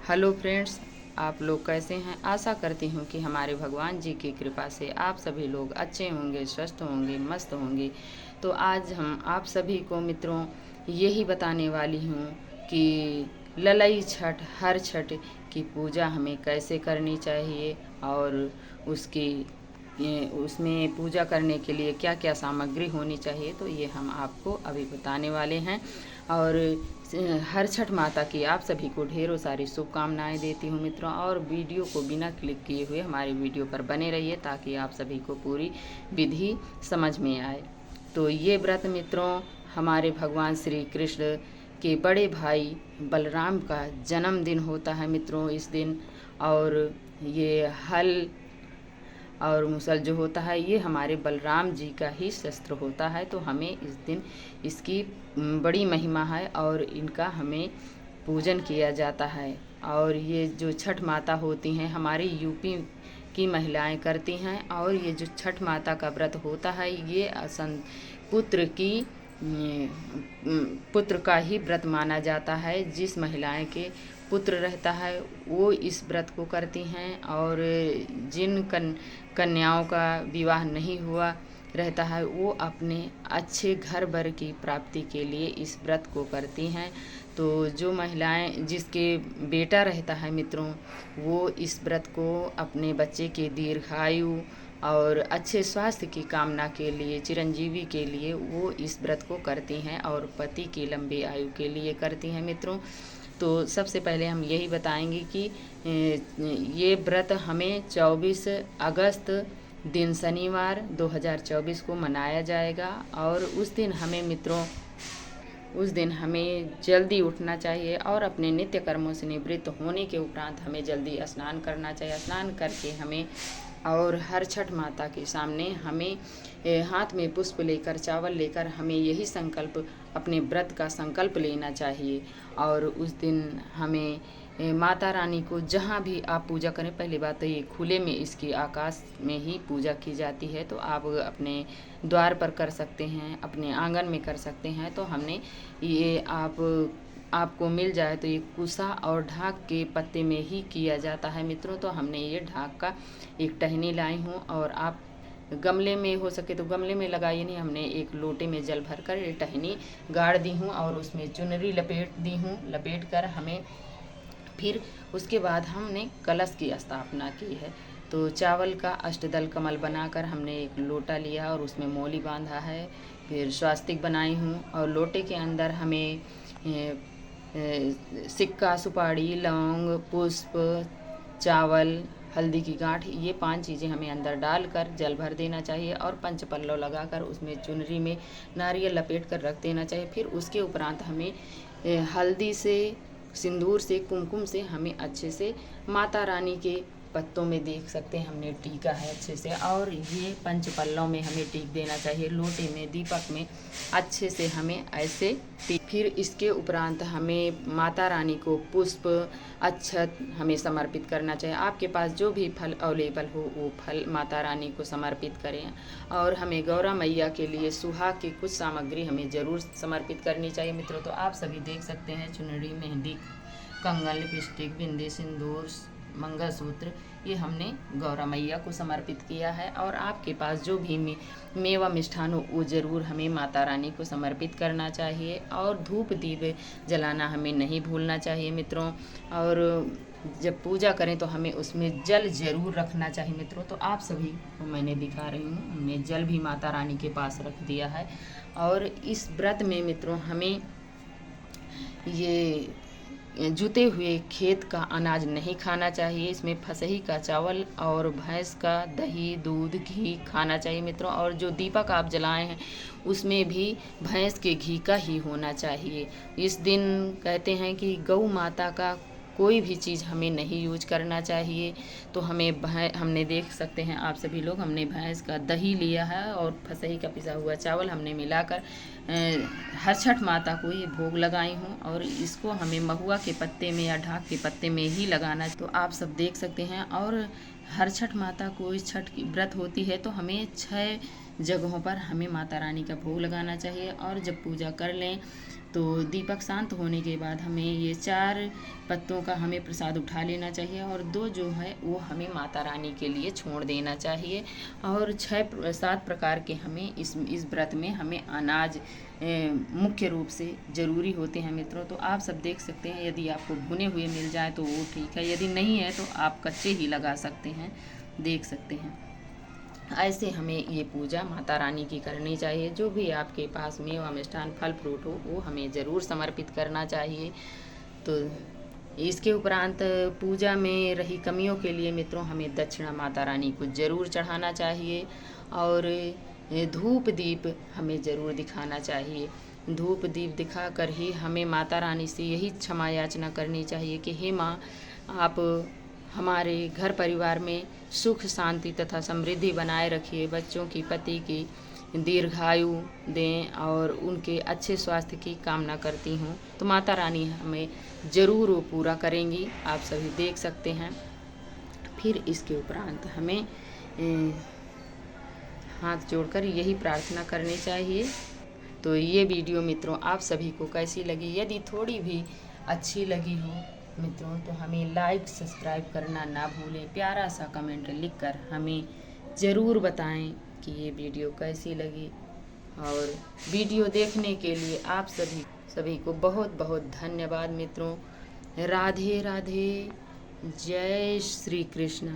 Hello friends, आप लोग कैसे हैं। आशा करती हूँ कि हमारे भगवान जी की कृपा से आप सभी लोग अच्छे होंगे, स्वस्थ होंगे, मस्त होंगे। तो आज हम आप सभी को मित्रों यही बताने वाली हूँ कि ललई छठ, हर छठ की पूजा हमें कैसे करनी चाहिए और उसकी उसमें पूजा करने के लिए क्या क्या सामग्री होनी चाहिए। तो ये हम आपको अभी बताने वाले हैं। और हर छठ माता की आप सभी को ढेरों सारी शुभकामनाएं देती हूँ मित्रों। और वीडियो को बिना क्लिक किए हुए हमारे वीडियो पर बने रहिए ताकि आप सभी को पूरी विधि समझ में आए। तो ये व्रत मित्रों हमारे भगवान श्री कृष्ण के बड़े भाई बलराम का जन्मदिन होता है मित्रों इस दिन। और ये हल और मुसल जो होता है ये हमारे बलराम जी का ही शस्त्र होता है। तो हमें इस दिन इसकी बड़ी महिमा है और इनका हमें पूजन किया जाता है। और ये जो छठ माता होती हैं हमारी यूपी की महिलाएं करती हैं। और ये जो छठ माता का व्रत होता है ये पुत्र की पुत्र का ही व्रत माना जाता है। जिस महिलाएं के पुत्र रहता है वो इस व्रत को करती हैं। और जिन कन्याओं का विवाह नहीं हुआ रहता है वो अपने अच्छे घर बर की प्राप्ति के लिए इस व्रत को करती हैं। तो जो महिलाएं जिसके बेटा रहता है मित्रों वो इस व्रत को अपने बच्चे के दीर्घायु और अच्छे स्वास्थ्य की कामना के लिए, चिरंजीवी के लिए वो इस व्रत को करती हैं और पति की लंबी आयु के लिए करती हैं मित्रों। तो सबसे पहले हम यही बताएंगे कि ये व्रत हमें 24 अगस्त दिन शनिवार 2024 को मनाया जाएगा। और उस दिन हमें जल्दी उठना चाहिए और अपने नित्य कर्मों से निवृत्त होने के उपरांत हमें जल्दी स्नान करना चाहिए। स्नान करके हमें और हर छठ माता के सामने हमें हाथ में पुष्प लेकर, चावल लेकर हमें यही संकल्प, अपने व्रत का संकल्प लेना चाहिए। और उस दिन हमें माता रानी को जहाँ भी आप पूजा करें, पहली बात तो ये खुले में इसकी आकाश में ही पूजा की जाती है। तो आप अपने द्वार पर कर सकते हैं, अपने आंगन में कर सकते हैं। तो हमने ये आपको मिल जाए तो ये कुसा और ढाक के पत्ते में ही किया जाता है मित्रों। तो हमने ये ढाक का एक टहनी लाई हूँ और आप गमले में हो सके तो गमले में लगाइए, नहीं हमने एक लोटे में जल भरकर ये टहनी गाड़ दी हूँ और उसमें चुनरी लपेट दी हूँ। लपेट कर हमें फिर उसके बाद हमने कलश की स्थापना की है। तो चावल का अष्टदल कमल बनाकर हमने एक लोटा लिया और उसमें मौली बांधा है। फिर स्वास्तिक बनाई हूँ और लोटे के अंदर हमें सिक्का, सुपारी, लौंग, पुष्प, चावल, हल्दी की गांठ, ये 5 चीज़ें हमें अंदर डालकर जल भर देना चाहिए और पंच पल्लव लगाकर उसमें चुनरी में नारियल लपेट कर रख देना चाहिए। फिर उसके उपरांत हमें हल्दी से, सिंदूर से, कुमकुम से हमें अच्छे से माता रानी के पत्तों में देख सकते हैं हमने टीका है अच्छे से। और ये पंच पल्लव में हमें टीक देना चाहिए, लोटे में, दीपक में अच्छे से हमें ऐसे फिर इसके उपरांत हमें माता रानी को पुष्प, अक्षत हमें समर्पित करना चाहिए। आपके पास जो भी फल अवेलेबल हो वो फल माता रानी को समर्पित करें। और हमें गौरा मैया के लिए सुहाग की कुछ सामग्री हमें ज़रूर समर्पित करनी चाहिए मित्रों। तो आप सभी देख सकते हैं चुनरी, मेहंदी, कंगन, लिपस्टिक, बिंदी, सिंदूर, मंगलसूत्र, ये हमने गौरा मैया को समर्पित किया है। और आपके पास जो भी मेवा मिष्ठान हो वो ज़रूर हमें माता रानी को समर्पित करना चाहिए। और धूप दीप जलाना हमें नहीं भूलना चाहिए मित्रों। और जब पूजा करें तो हमें उसमें जल ज़रूर रखना चाहिए मित्रों। तो आप सभी को मैंने दिखा रही हूँ, हमने जल भी माता रानी के पास रख दिया है। और इस व्रत में मित्रों हमें ये जुते हुए खेत का अनाज नहीं खाना चाहिए। इसमें फसही का चावल और भैंस का दही, दूध, घी खाना चाहिए मित्रों। और जो दीपक आप जलाए हैं उसमें भी भैंस के घी का ही होना चाहिए। इस दिन कहते हैं कि गौ माता का कोई भी चीज़ हमें नहीं यूज करना चाहिए। तो हमने देख सकते हैं आप सभी लोग, हमने भैंस का दही लिया है और फसही का पिसा हुआ चावल हमने मिलाकर हर छठ माता को ये भोग लगाई हूँ। और इसको हमें महुआ के पत्ते में या ढाक के पत्ते में ही लगाना। तो आप सब देख सकते हैं। और हर छठ माता को इस छठ की व्रत होती है तो हमें 6 जगहों पर हमें माता रानी का भोग लगाना चाहिए। और जब पूजा कर लें तो दीपक शांत होने के बाद हमें ये 4 पत्तों का हमें प्रसाद उठा लेना चाहिए और 2 जो है वो हमें माता रानी के लिए छोड़ देना चाहिए। और 7 प्रकार के हमें इस व्रत में हमें अनाज मुख्य रूप से ज़रूरी होते हैं मित्रों। तो आप सब देख सकते हैं, यदि आपको भुने हुए मिल जाए तो वो ठीक है, यदि नहीं है तो आप कच्चे ही लगा सकते हैं, देख सकते हैं। ऐसे हमें ये पूजा माता रानी की करनी चाहिए। जो भी आपके पास मेवा मिष्ठान फल फ्रूट हो वो हमें ज़रूर समर्पित करना चाहिए। तो इसके उपरांत पूजा में रही कमियों के लिए मित्रों हमें दक्षिणा माता रानी को ज़रूर चढ़ाना चाहिए और धूप दीप हमें ज़रूर दिखाना चाहिए। धूप दीप दिखाकर ही हमें माता रानी से यही क्षमा याचना करनी चाहिए कि हे माँ, आप हमारे घर परिवार में सुख शांति तथा समृद्धि बनाए रखिए, बच्चों की पति की दीर्घायु दें और उनके अच्छे स्वास्थ्य की कामना करती हूँ। तो माता रानी हमें ज़रूर वो पूरा करेंगी, आप सभी देख सकते हैं। फिर इसके उपरांत हमें हाथ जोड़कर यही प्रार्थना करनी चाहिए। तो ये वीडियो मित्रों आप सभी को कैसी लगी? यदि थोड़ी भी अच्छी लगी हो मित्रों तो हमें लाइक सब्सक्राइब करना ना भूलें। प्यारा सा कमेंट लिखकर हमें ज़रूर बताएं कि ये वीडियो कैसी लगी। और वीडियो देखने के लिए आप सभी को बहुत बहुत धन्यवाद मित्रों। राधे राधे, जय श्री कृष्ण।